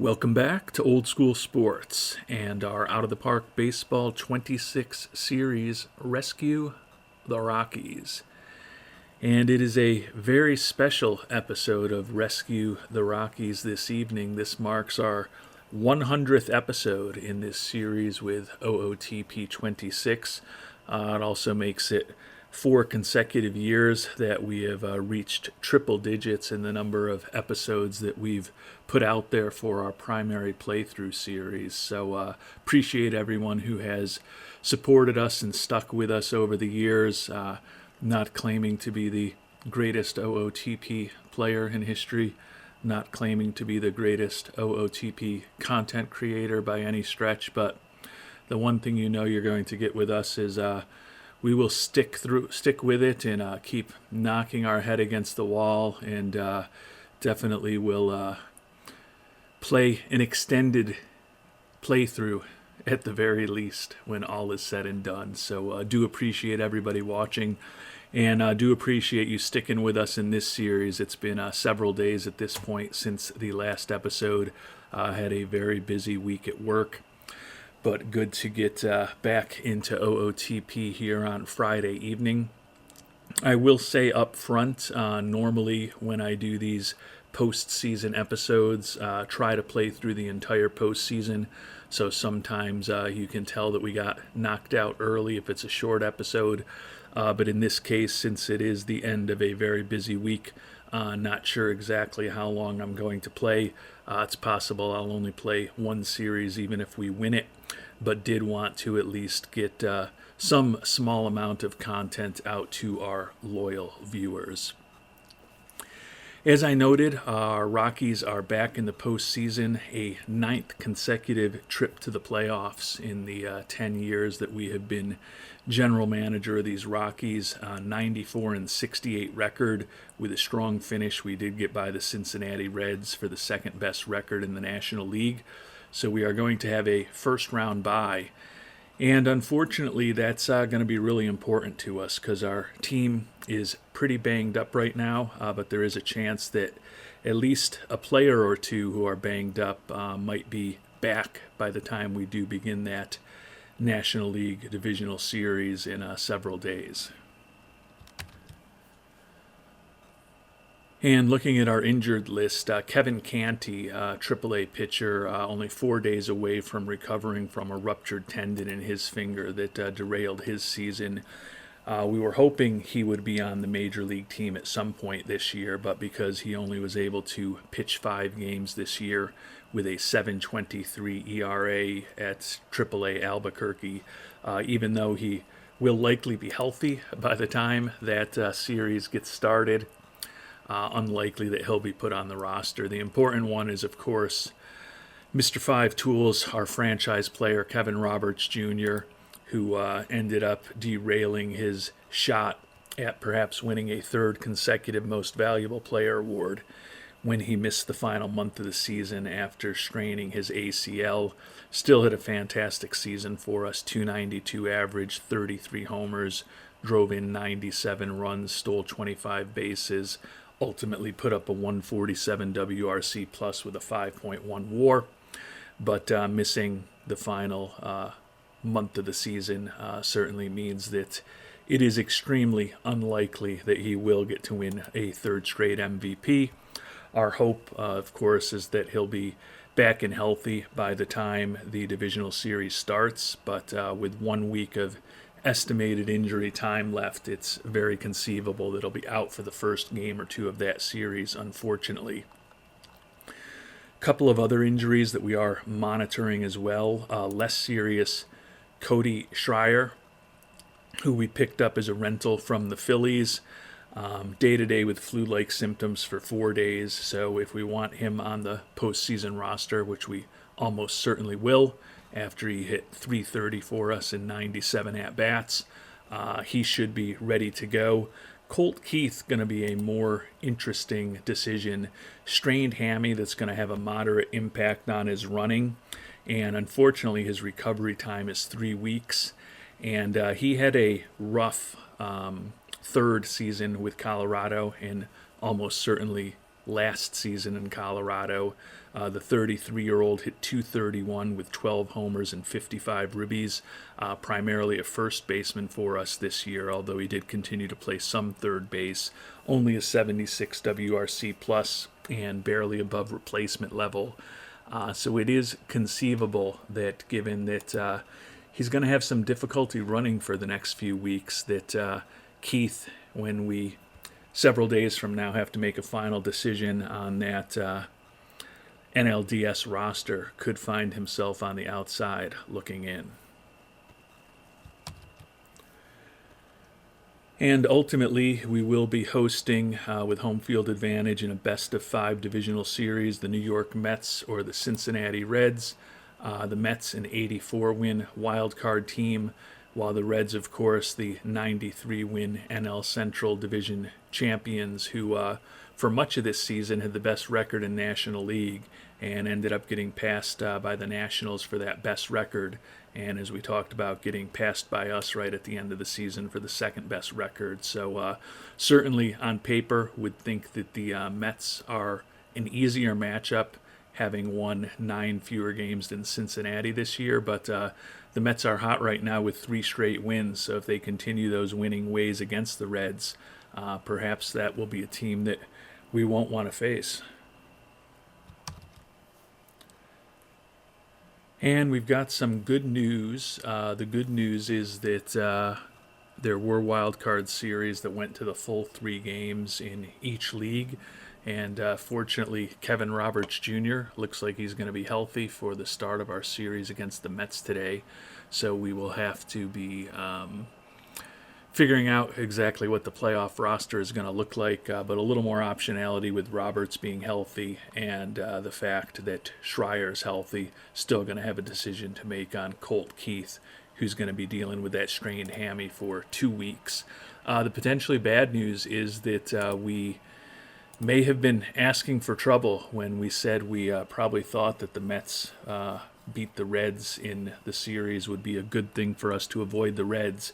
Welcome back to Old School Sports and our Out of the Park Baseball 26 series, Rescue the Rockies. And it is a very special episode of Rescue the Rockies this evening. This marks our 100th episode in this series with OOTP 26. It also makes it 4 consecutive years that we have reached triple digits in the number of episodes that we've put out there for our primary playthrough series. So appreciate everyone who has supported us and stuck with us over the years. Not claiming to be the greatest OOTP player in history, not claiming to be the greatest OOTP content creator by any stretch, but the one thing you know you're going to get with us is we will stick with it and keep knocking our head against the wall, and definitely will play an extended playthrough at the very least when all is said and done. So do appreciate everybody watching, and do appreciate you sticking with us in this series. It's been several days at this point since the last episode. Had a very busy week at work, but good to get back into OOTP here on Friday evening. I will say up front, normally when I do these postseason episodes, try to play through the entire postseason. So sometimes you can tell that we got knocked out early if it's a short episode. But in this case, since it is the end of a very busy week, not sure exactly how long I'm going to play. It's possible I'll only play one series even if we win it, but did want to at least get some small amount of content out to our loyal viewers. As I noted, our Rockies are back in the postseason, a 9th consecutive trip to the playoffs in the 10 years that we have been general manager of these Rockies. 94-68 record with a strong finish. We did get by the Cincinnati Reds for the second best record in the National League. So we are going to have a first round bye. And unfortunately, that's going to be really important to us because our team is pretty banged up right now, but there is a chance that at least a player or two who are banged up might be back by the time we do begin that National League Divisional Series in several days. And looking at our injured list, Kevin Canty, AAA pitcher, only 4 days away from recovering from a ruptured tendon in his finger that derailed his season. We were hoping he would be on the Major League team at some point this year, but because he only was able to pitch 5 games this year with a 7.23 ERA at AAA Albuquerque, even though he will likely be healthy by the time that series gets started, unlikely that he'll be put on the roster. The important one is, of course, Mr. Five Tools, our franchise player, Kevin Roberts Jr., who ended up derailing his shot at perhaps winning a 3rd consecutive Most Valuable Player award when he missed the final month of the season after straining his ACL. Still had a fantastic season for us, 292 average, 33 homers, drove in 97 runs, stole 25 bases, ultimately put up a 147 WRC plus with a 5.1 WAR, but missing the final month of the season certainly means that it is extremely unlikely that he will get to win a 3rd straight MVP. Our hope, of course, is that he'll be back and healthy by the time the divisional series starts, but with 1 week of estimated injury time left, it's very conceivable that he'll be out for the first game or 2 of that series, unfortunately. A couple of other injuries that we are monitoring as well. Less serious Cody Schreier, who we picked up as a rental from the Phillies, day-to-day with flu-like symptoms for 4 days. So if we want him on the postseason roster, which we almost certainly will, after he hit .330 for us in 97 at-bats, he should be ready to go. Colt Keith going to be a more interesting decision. Strained hammy that's going to have a moderate impact on his running, and unfortunately his recovery time is 3 weeks. And he had a rough 3rd season with Colorado and almost certainly last season in Colorado. The 33-year-old hit .231 with 12 homers and 55 ribbies, primarily a first baseman for us this year, although he did continue to play some third base, only a 76 WRC plus and barely above replacement level. So it is conceivable that given that he's going to have some difficulty running for the next few weeks, that Keith, when we several days from now have to make a final decision on that NLDS roster, could find himself on the outside looking in. And ultimately, we will be hosting, with home field advantage in a best-of-5 divisional series, the New York Mets or the Cincinnati Reds. The Mets, an 84-win wildcard team, while the Reds, of course, the 93-win NL Central Division champions who, for much of this season, had the best record in National League and ended up getting passed by the Nationals for that best record. And as we talked about, getting passed by us right at the end of the season for the second best record. So certainly on paper would think that the Mets are an easier matchup, having won 9 fewer games than Cincinnati this year. But the Mets are hot right now with 3 straight wins. So if they continue those winning ways against the Reds, perhaps that will be a team that we won't want to face. And we've got some good news. The good news is that there were wildcard series that went to the full 3 games in each league. And fortunately, Kevin Roberts Jr. looks like he's going to be healthy for the start of our series against the Mets today. So we will have to be figuring out exactly what the playoff roster is going to look like, but a little more optionality with Roberts being healthy and the fact that Schreier's healthy. Still going to have a decision to make on Colt Keith, who's going to be dealing with that strained hammy for 2 weeks. The potentially bad news is that we may have been asking for trouble when we said we probably thought that the Mets beat the Reds in the series would be a good thing for us to avoid the Reds.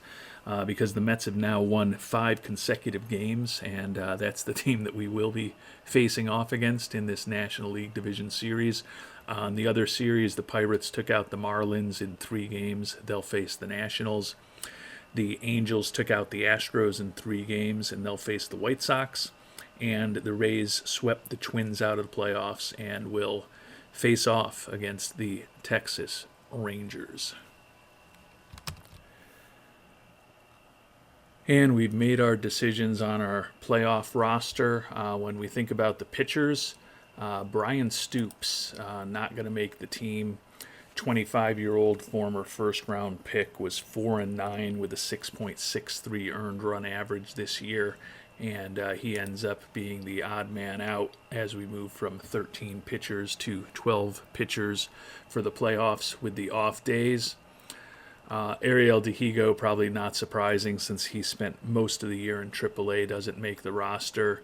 Because the Mets have now won 5 consecutive games, and that's the team that we will be facing off against in this National League Division Series. On the other series, the Pirates took out the Marlins in 3 games. They'll face the Nationals. The Angels took out the Astros in 3 games, and they'll face the White Sox. And the Rays swept the Twins out of the playoffs and will face off against the Texas Rangers. And we've made our decisions on our playoff roster. When we think about the pitchers, Brian Stoops, not going to make the team. 25-year-old former first-round pick, was 4-9 with a 6.63 earned run average this year. And he ends up being the odd man out as we move from 13 pitchers to 12 pitchers for the playoffs with the off days. Ariel Dehigo, probably not surprising since he spent most of the year in AAA, doesn't make the roster.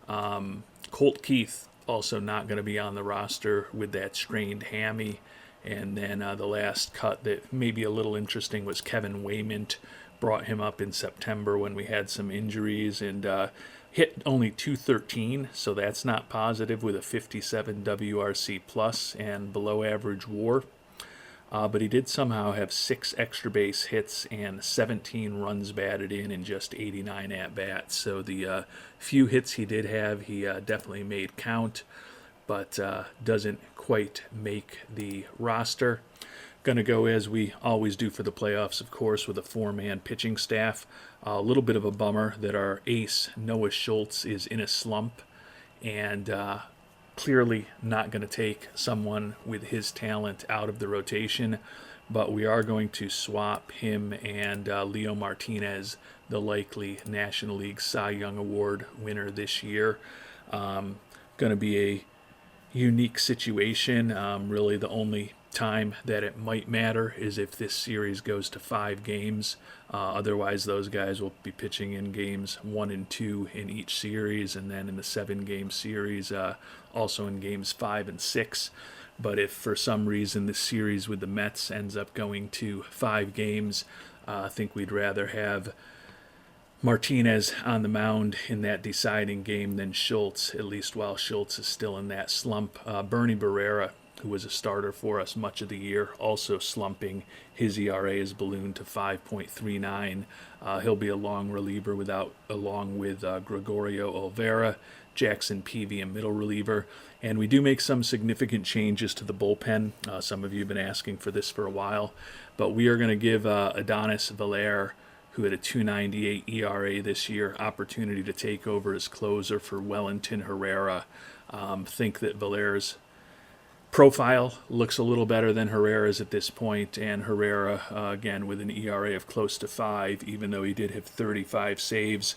Colt Keith, also not going to be on the roster with that strained hammy. And then the last cut that may be a little interesting was Kevin Waymont. Brought him up in September when we had some injuries and hit only .213, so that's not positive with a 57 WRC plus and below average WAR. But he did somehow have 6 extra base hits and 17 runs batted in just 89 at-bats. So the few hits he did have, he definitely made count, but doesn't quite make the roster. Going to go as we always do for the playoffs, of course, with a 4-man pitching staff. A little bit of a bummer that our ace, Noah Schultz, is in a slump and clearly not going to take someone with his talent out of the rotation, but we are going to swap him and Leo Martinez, the likely National League Cy Young Award winner this year. Going to be a unique situation. Really the only time that it might matter is if this series goes to 5 games. Otherwise, those guys will be pitching in games 1 and 2 in each series, and then in the 7-game series, also in games 5 and 6. But if for some reason the series with the Mets ends up going to 5 games, I think we'd rather have Martinez on the mound in that deciding game, then Schultz, at least while Schultz is still in that slump. Bernie Barrera, who was a starter for us much of the year, also slumping. His ERA is ballooned to 5.39. He'll be a long reliever along with Gregorio Olvera, Jackson Peavy, a middle reliever. And we do make some significant changes to the bullpen. Some of you have been asking for this for a while. But we are going to give Adonis Valer, who had a 2.98 ERA this year, opportunity to take over as closer for Wellington Herrera. Think that Valer's profile looks a little better than Herrera's at this point, and Herrera, again, with an ERA of close to 5, even though he did have 35 saves.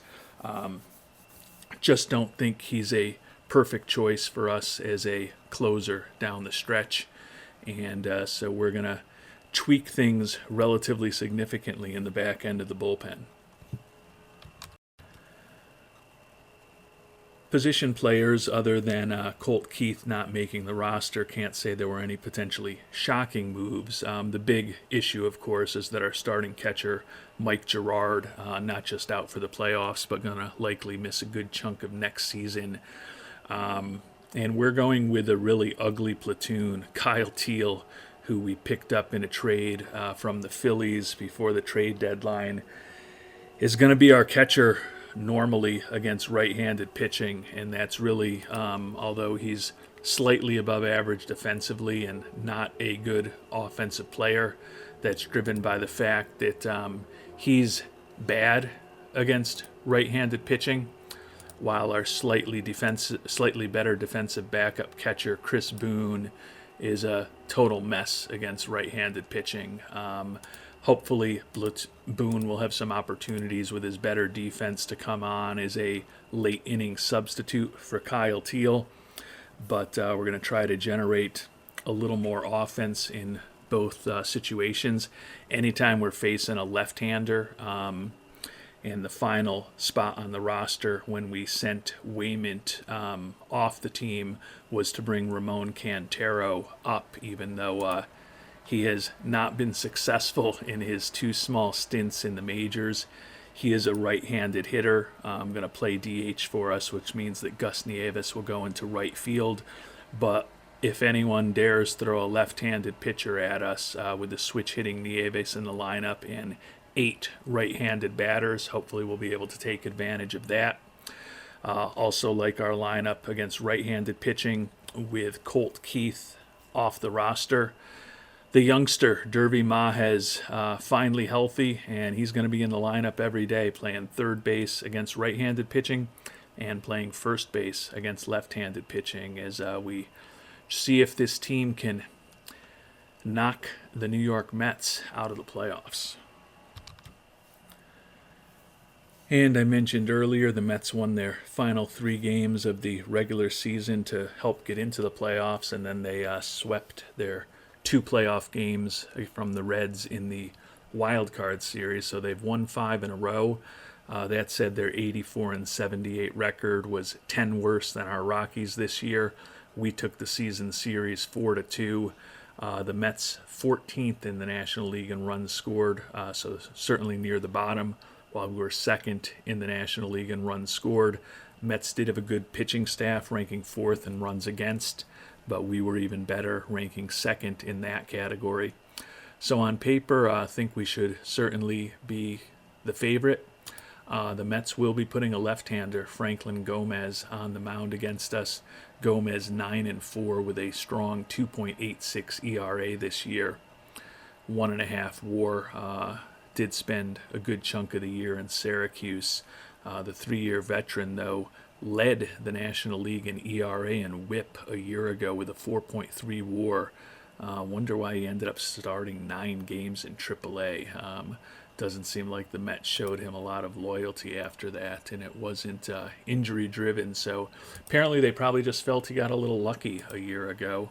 Just don't think he's a perfect choice for us as a closer down the stretch, and so we're going to tweak things relatively significantly in the back end of the bullpen. Position players, other than Colt Keith not making the roster, can't say there were any potentially shocking moves. The big issue, of course, is that our starting catcher, Mike Girard, not just out for the playoffs, but going to likely miss a good chunk of next season. And we're going with a really ugly platoon. Kyle Teal, who we picked up in a trade from the Phillies before the trade deadline, is going to be our catcher normally against right-handed pitching, and that's really, although he's slightly above average defensively and not a good offensive player, that's driven by the fact that he's bad against right-handed pitching, while our slightly better defensive backup catcher, Chris Boone, is a total mess against right-handed pitching. Hopefully, Boone will have some opportunities with his better defense to come on as a late-inning substitute for Kyle Teal. But we're going to try to generate a little more offense in both situations. Anytime we're facing a left-hander, and the final spot on the roster when we sent Waymont off the team was to bring Ramon Cantero up, even though he has not been successful in his 2 small stints in the majors. He is a right-handed hitter. Going to play DH for us, which means that Gus Nieves will go into right field. But if anyone dares throw a left-handed pitcher at us with the switch-hitting Nieves in the lineup and 8 right-handed batters, hopefully we'll be able to take advantage of that. Also like our lineup against right-handed pitching with Colt Keith off the roster. The youngster, Derby Mahez, finally healthy, and he's going to be in the lineup every day, playing third base against right-handed pitching and playing first base against left-handed pitching as we see if this team can knock the New York Mets out of the playoffs. And I mentioned earlier, the Mets won their final 3 games of the regular season to help get into the playoffs, and then they swept their 2 playoff games from the Reds in the wild card series, so they've won 5 in a row. That said, their 84-78 record was 10 worse than our Rockies this year. We took the season series 4-2. The Mets 14th in the National League in runs scored, so certainly near the bottom, while we were 2nd in the National League in runs scored. Mets did have a good pitching staff, ranking 4th in runs against, but we were even better, ranking 2nd in that category. So on paper, I think we should certainly be the favorite. The Mets will be putting a left-hander, Franklin Gomez, on the mound against us. Gomez 9-4 with a strong 2.86 ERA this year. 1.5 WAR. Did spend a good chunk of the year in Syracuse. The 3-year veteran, though, led the National League in ERA and WHIP a year ago with a 4.3 WAR. Wonder why he ended up starting 9 games in AAA. Doesn't seem like the Mets showed him a lot of loyalty after that, and it wasn't injury-driven. So apparently they probably just felt he got a little lucky a year ago.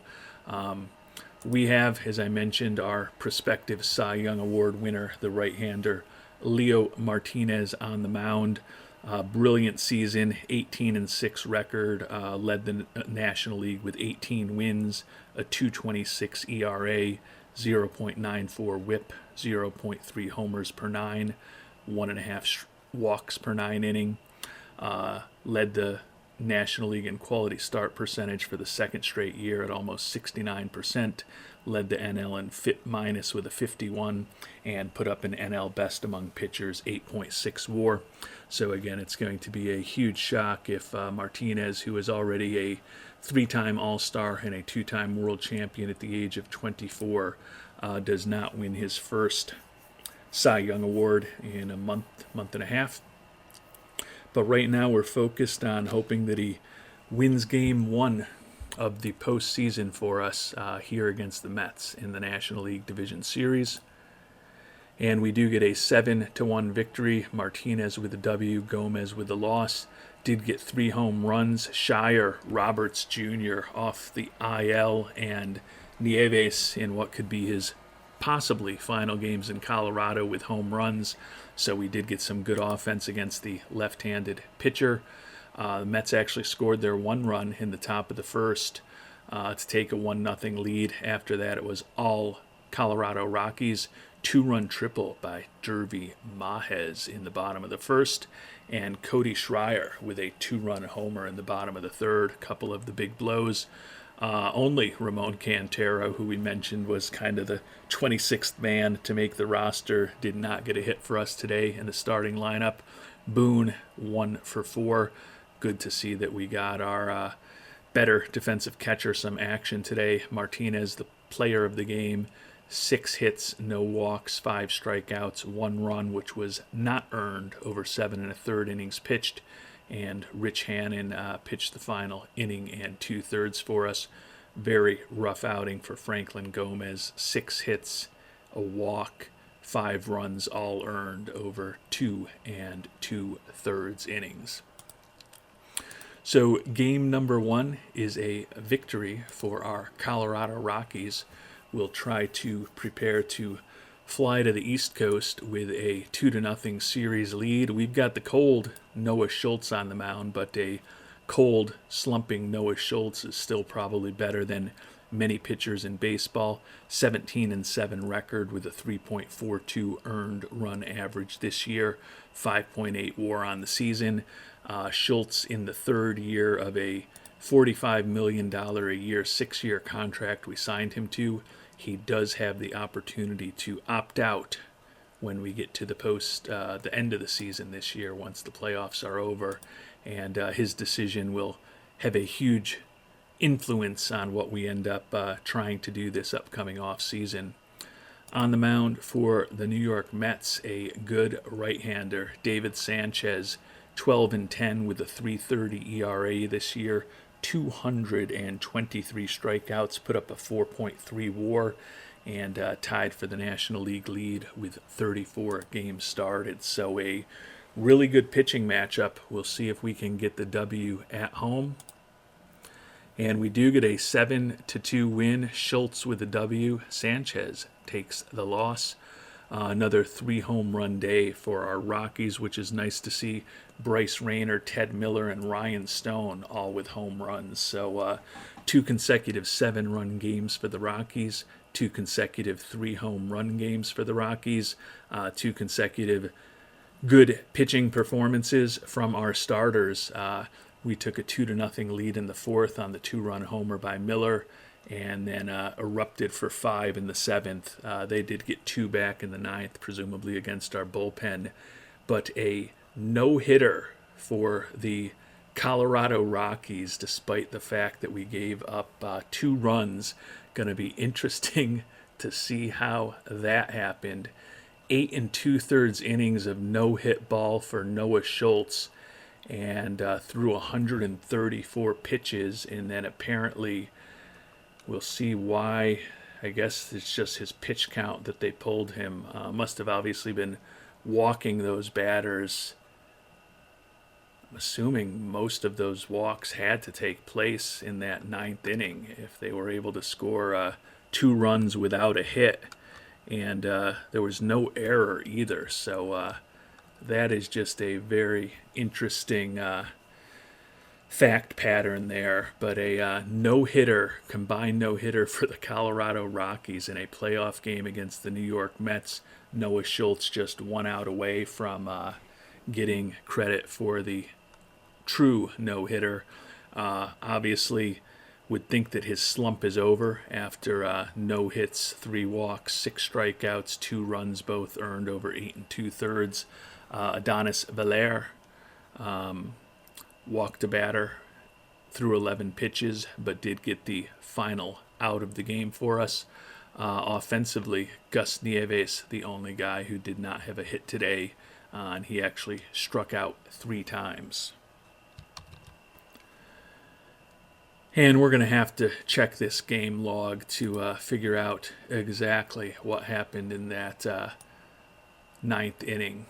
We have, as I mentioned, our prospective Cy Young Award winner, the right-hander Leo Martinez, on the mound. Brilliant season, 18-6 record, led the National League with 18 wins, a 2.26 ERA, 0.94 WHIP, 0.3 homers per 9, 1.5 walks per 9 inning, led the National League in quality start percentage for the second straight year at almost 69%, led the NL in FIP minus with a 51, and put up an NL best among pitchers 8.6 WAR. So again, it's going to be a huge shock if Martinez, who is already a 3-time All-Star and a 2-time world champion at the age of 24, does not win his first Cy Young Award in a month and a half. But right now we're focused on hoping that he wins Game 1 of the postseason for us here against the Mets in the National League Division Series. And we do get a 7-1 victory. Martinez with the W, Gomez with the loss. Did get 3 home runs. Shire, Roberts Jr. off the IL, and Nieves in what could be his possibly final games in Colorado with home runs. So we did get some good offense against the left-handed pitcher. The Mets actually scored their 1 run in the top of the first to take a 1-0 lead. After that, it was all Colorado Rockies. 2-run triple by Derby Mahez in the bottom of the first, and Cody Schreier with a 2-run homer in the bottom of the third. A couple of the big blows. Only Ramon Cantero, who we mentioned was kind of the 26th man to make the roster, did not get a hit for us today in the starting lineup. Boone 1 for 4. Good to see that we got our better defensive catcher some action today. Martinez, the player of the game, 6 hits, no walks, 5 strikeouts, 1 run, which was not earned over 7 1/3 innings pitched. And Rich Hannon pitched the final inning and 2/3 for us. Very rough outing for Franklin Gomez. 6 hits, a walk, 5 runs, all earned over 2 2/3 innings. So game number 1 is a victory for our Colorado Rockies. We'll try to prepare to fly to the East Coast with a 2-0 series lead. We've got the cold Noah Schultz on the mound, but a cold, slumping Noah Schultz is still probably better than many pitchers in baseball. 17-7 record with a 3.42 earned run average this year, 5.8 WAR on the season. Schultz in the 3rd year of a $45 million a year, 6-year contract we signed him to. He does have the opportunity to opt out when we get to the end of the season this year, once the playoffs are over, and his decision will have a huge influence on what we end up trying to do this upcoming off season. On the mound for the New York Mets, a good right-hander, David Sanchez, 12-10 with a 3.30 ERA this year. 223 strikeouts, put up a 4.3 WAR, and tied for the National League lead with 34 games started. So a really good pitching matchup. We'll see if we can get the W at home. And we do get a 7-2 win. Schultz with the W. Sanchez takes the loss. Another 3 home run day for our Rockies, which is nice to see. Bryce Rayner, Ted Miller, and Ryan Stone all with home runs. So 2 consecutive 7-run games for the Rockies, 2 consecutive 3 home run games for the Rockies, 2 consecutive good pitching performances from our starters. We took a 2-0 lead in the 4th on the 2-run homer by Miller, and then erupted for 5 in the 7th. They did get 2 back in the 9th, presumably against our bullpen. But a no-hitter for the Colorado Rockies, despite the fact that we gave up 2 runs. Going to be interesting to see how that happened. 8 2/3 innings of no-hit ball for Noah Schultz, and threw 134 pitches, and then apparently we'll see why. I guess it's just his pitch count that they pulled him. Must have obviously been walking those batters. I'm assuming most of those walks had to take place in that 9th inning if they were able to score 2 runs without a hit. And there was no error either. So that is just a very interesting fact pattern there. But a no-hitter, combined no-hitter for the Colorado Rockies in a playoff game against the New York Mets. Noah Schultz just 1 out away from getting credit for the true no-hitter. Obviously, would think that his slump is over after no hits, 3 walks, 6 strikeouts, 2 runs, both earned over 8 2/3. Adonis Valer walked a batter through 11 pitches, but did get the final out of the game for us. Offensively, Gus Nieves, the only guy who did not have a hit today, and he actually struck out 3 times. And we're going to have to check this game log to figure out exactly what happened in that 9th inning.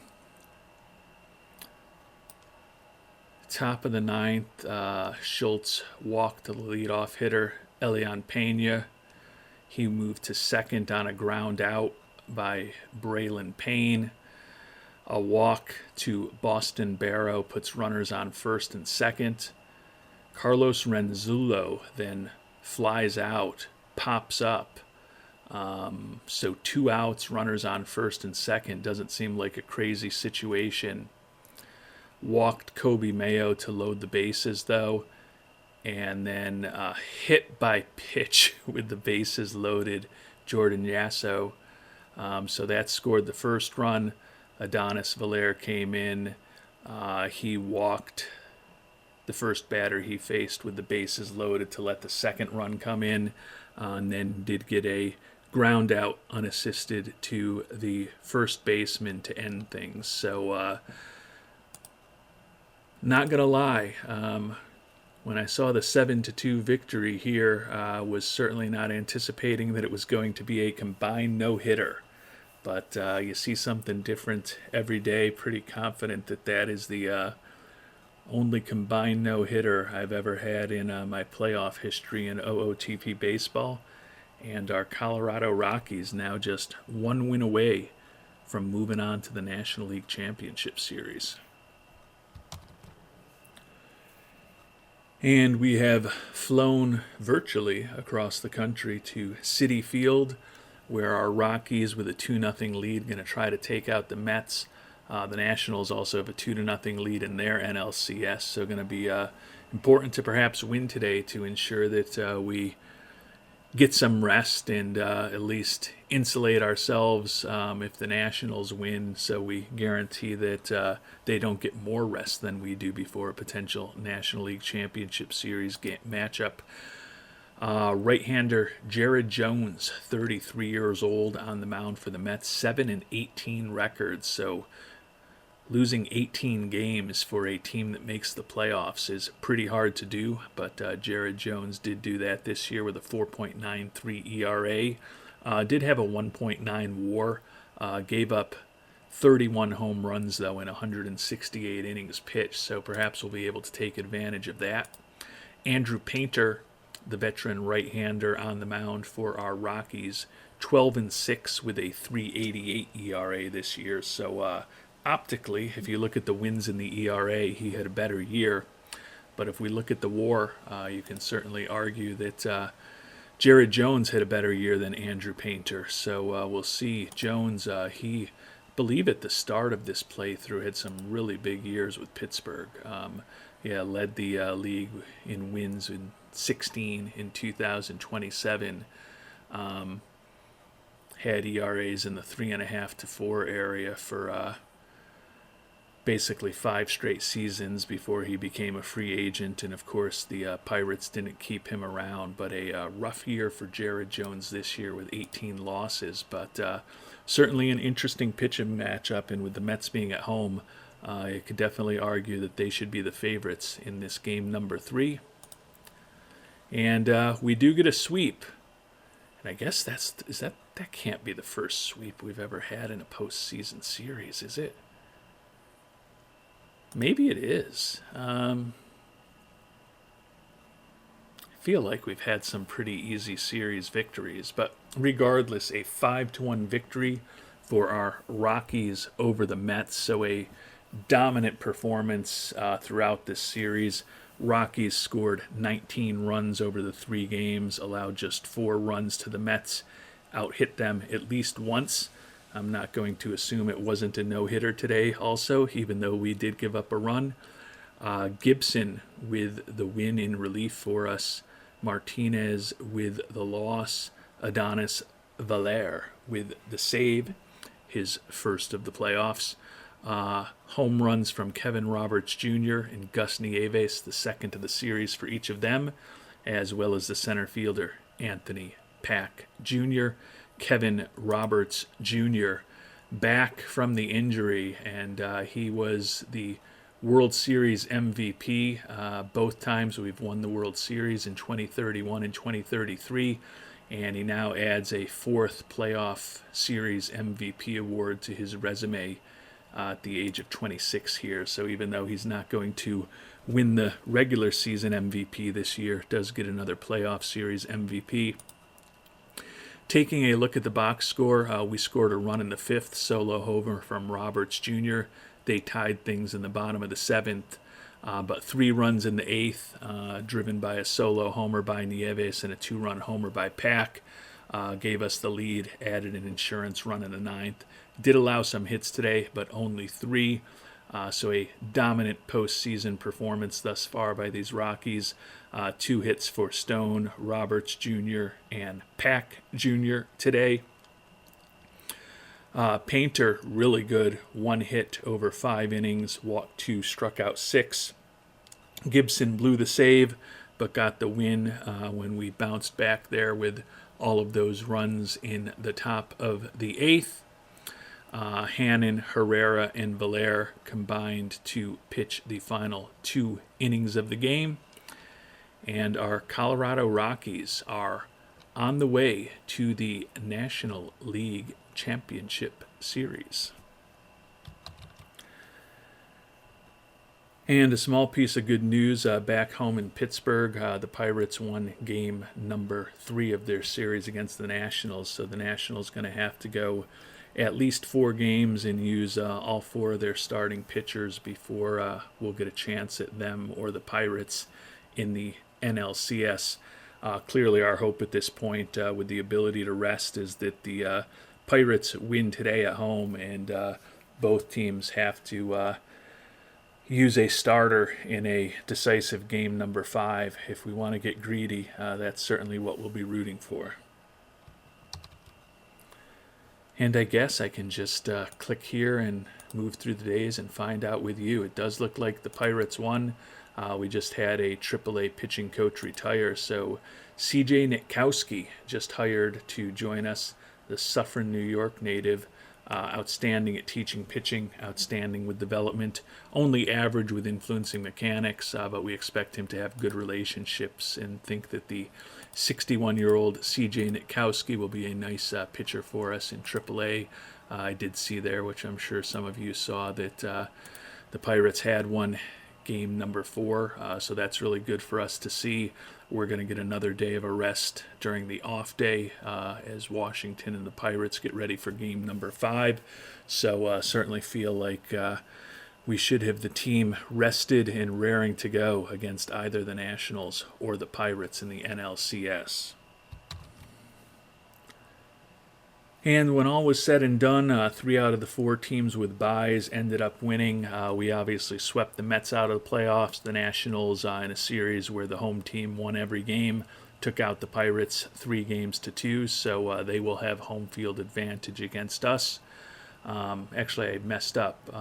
Top of the 9th, Schultz walked the leadoff hitter, Elian Pena. He moved to second on a ground out by Braylon Payne. A walk to Boston Barrow puts runners on first and second. Carlos Renzulo then flies out, pops up. So 2 outs, runners on first and second. Doesn't seem like a crazy situation. Walked Kobe Mayo to load the bases, though, and then hit by pitch with the bases loaded, Jordan Yasso. So that scored the first run. Adonis Valer came in. He walked the first batter he faced with the bases loaded to let the second run come in, and then did get a ground out unassisted to the first baseman to end things. So not going to lie, when I saw the 7-2 victory here, was certainly not anticipating that it was going to be a combined no-hitter. But you see something different every day. Pretty confident that that is the only combined no-hitter I've ever had in my playoff history in OOTP baseball. And our Colorado Rockies now just 1 win away from moving on to the National League Championship Series. And we have flown virtually across the country to Citi Field, where our Rockies, with a 2-0 lead, going to try to take out the Mets. The Nationals also have a 2-0 lead in their NLCS, so going to be important to perhaps win today to ensure that we get some rest and at least insulate ourselves if the Nationals win, so we guarantee that they don't get more rest than we do before a potential National League Championship Series matchup. Right-hander Jared Jones, 33 years old, on the mound for the Mets, 7-18 records, so losing 18 games for a team that makes the playoffs is pretty hard to do, but Jared Jones did do that this year with a 4.93 ERA. Did have a 1.9 WAR. Gave up 31 home runs, though, in 168 innings pitched, so perhaps we'll be able to take advantage of that. Andrew Painter, the veteran right-hander, on the mound for our Rockies, 12-6 with a 3.88 ERA this year, so optically, if you look at the wins in the ERA, he had a better year. But if we look at the WAR, you can certainly argue that Jared Jones had a better year than Andrew Painter. So we'll see. Jones, he, believe at the start of this playthrough, had some really big years with Pittsburgh. Led the league in wins in 16 in 2027. Had ERAs in the 3.5 to 4 area for basically 5 straight seasons before he became a free agent, and of course the Pirates didn't keep him around. But a rough year for Jared Jones this year with 18 losses, but certainly an interesting pitching matchup, and with the Mets being at home, you could definitely argue that they should be the favorites in this game number 3. And we do get a sweep, and I guess that can't be the first sweep we've ever had in a postseason series, is it? Maybe it is. I feel like we've had some pretty easy series victories, but regardless, a 5-1 victory for our Rockies over the Mets. So a dominant performance throughout this series. Rockies scored 19 runs over the 3 games, allowed just 4 runs to the Mets, out-hit them at least once. I'm not going to assume it wasn't a no-hitter today also, even though we did give up a run. Gibson with the win in relief for us. Martinez with the loss. Adonis Valer with the save, his first of the playoffs. Home runs from Kevin Roberts Jr. and Gus Nieves, the second of the series for each of them, as well as the center fielder Anthony Pack Jr. Kevin Roberts Jr. back from the injury, and he was the World Series MVP. Both times we've won the World Series in 2031 and 2033, and he now adds a fourth playoff series MVP award to his resume at the age of 26 here. So even though he's not going to win the regular season MVP this year, does get another playoff series MVP. Taking a look at the box score, we scored a run in the fifth, solo homer from Roberts Jr. They tied things in the bottom of the seventh, but 3 runs in the eighth, driven by a solo homer by Nieves and a 2-run homer by Pack, gave us the lead, added an insurance run in the ninth. Did allow some hits today, but only 3. So a dominant postseason performance thus far by these Rockies. 2 hits for Stone, Roberts Jr., and Pack Jr. today. Painter, really good. 1 hit over 5 innings, walked 2, struck out 6. Gibson blew the save, but got the win when we bounced back there with all of those runs in the top of the 8th. Hannon, Herrera, and Valer combined to pitch the final 2 innings of the game. And our Colorado Rockies are on the way to the National League Championship Series. And a small piece of good news back home in Pittsburgh. The Pirates won game number 3 of their series against the Nationals. So the Nationals going to have to go at least 4 games and use all 4 of their starting pitchers before we'll get a chance at them or the Pirates in the NLCS. Clearly our hope at this point with the ability to rest is that the Pirates win today at home, and both teams have to use a starter in a decisive game number 5. If we want to get greedy, that's certainly what we'll be rooting for. And I guess I can just click here and move through the days and find out with you. It does look like the Pirates won. We just had a AAA pitching coach retire, so C.J. Nitkowski just hired to join us, the Suffern, New York native. Outstanding at teaching pitching, outstanding with development, only average with influencing mechanics, but we expect him to have good relationships and think that the 61-year-old C.J. Nitkowski will be a nice pitcher for us in AAA. I did see there, which I'm sure some of you saw, that the Pirates had won game number 4, so that's really good for us to see. We're going to get another day of a rest during the off day as Washington and the Pirates get ready for game number 5. So certainly feel like we should have the team rested and raring to go against either the Nationals or the Pirates in the NLCS. And when all was said and done, 3 out of the 4 teams with byes ended up winning. We obviously swept the Mets out of the playoffs. The Nationals, in a series where the home team won every game, took out the Pirates 3-2, so they will have home field advantage against us. Actually, I messed up.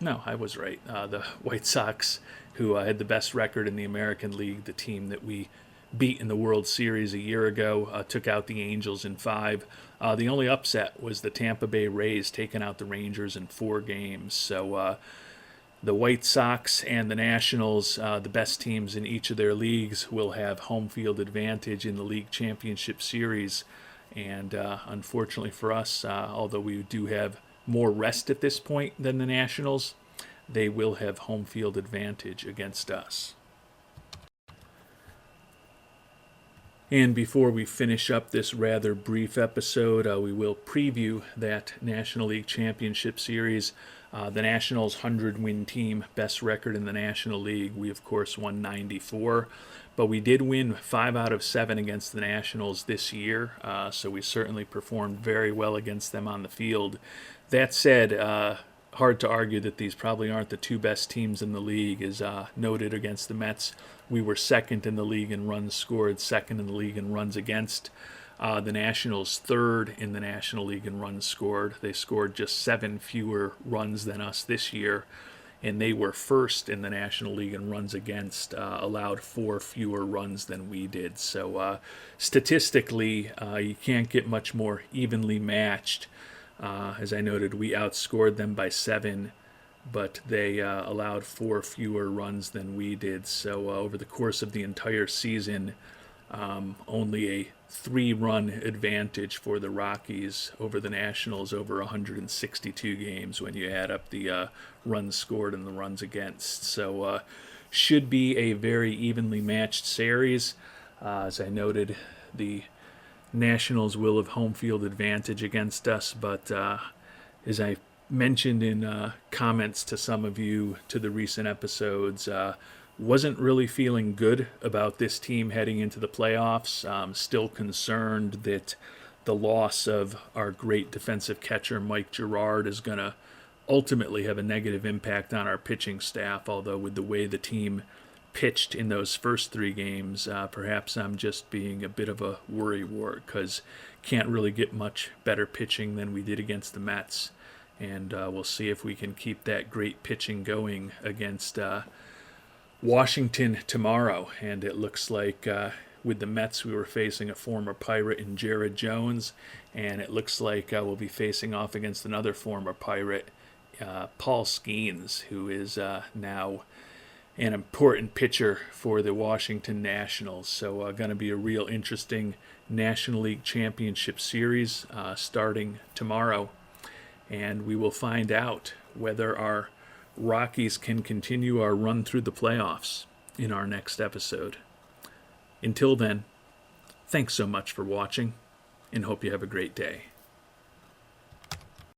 No, I was right. The White Sox, who had the best record in the American League, the team that we beat in the World Series a year ago, took out the Angels in 5. The only upset was the Tampa Bay Rays taking out the Rangers in 4 games. So the White Sox and the Nationals, the best teams in each of their leagues, will have home field advantage in the League Championship Series. And unfortunately for us, although we do have more rest at this point than the Nationals, they will have home field advantage against us. And before we finish up this rather brief episode, we will preview that National League Championship Series. The Nationals' 100-win team, best record in the National League. We, of course, won 94. But we did win 5 out of 7 against the Nationals this year, so we certainly performed very well against them on the field. That said, hard to argue that these probably aren't the two best teams in the league. As noted against the Mets, we were second in the league in runs scored, second in the league in runs against. The Nationals third in the National League in runs scored. They scored just 7 fewer runs than us this year, and they were first in the National League in runs against, allowed 4 fewer runs than we did. So statistically, you can't get much more evenly matched. As I noted, we outscored them by 7, but they allowed 4 fewer runs than we did. So over the course of the entire season, only a 3-run advantage for the Rockies over the Nationals over 162 games when you add up the runs scored and the runs against. So should be a very evenly matched series. As I noted, the Nationals will have home field advantage against us, but as I mentioned in comments to some of you to the recent episodes, wasn't really feeling good about this team heading into the playoffs. Still concerned that the loss of our great defensive catcher, Mike Girard, is going to ultimately have a negative impact on our pitching staff, although with the way the team pitched in those first 3 games, perhaps I'm just being a bit of a worrywart because can't really get much better pitching than we did against the Mets. And we'll see if we can keep that great pitching going against Washington tomorrow. And it looks like with the Mets, we were facing a former Pirate in Jared Jones, and it looks like we'll be facing off against another former Pirate, Paul Skeens, who is now an important pitcher for the Washington Nationals. So going to be a real interesting National League Championship Series starting tomorrow, and we will find out whether our Rockies can continue our run through the playoffs in our next episode. Until then, thanks so much for watching, and hope you have a great day.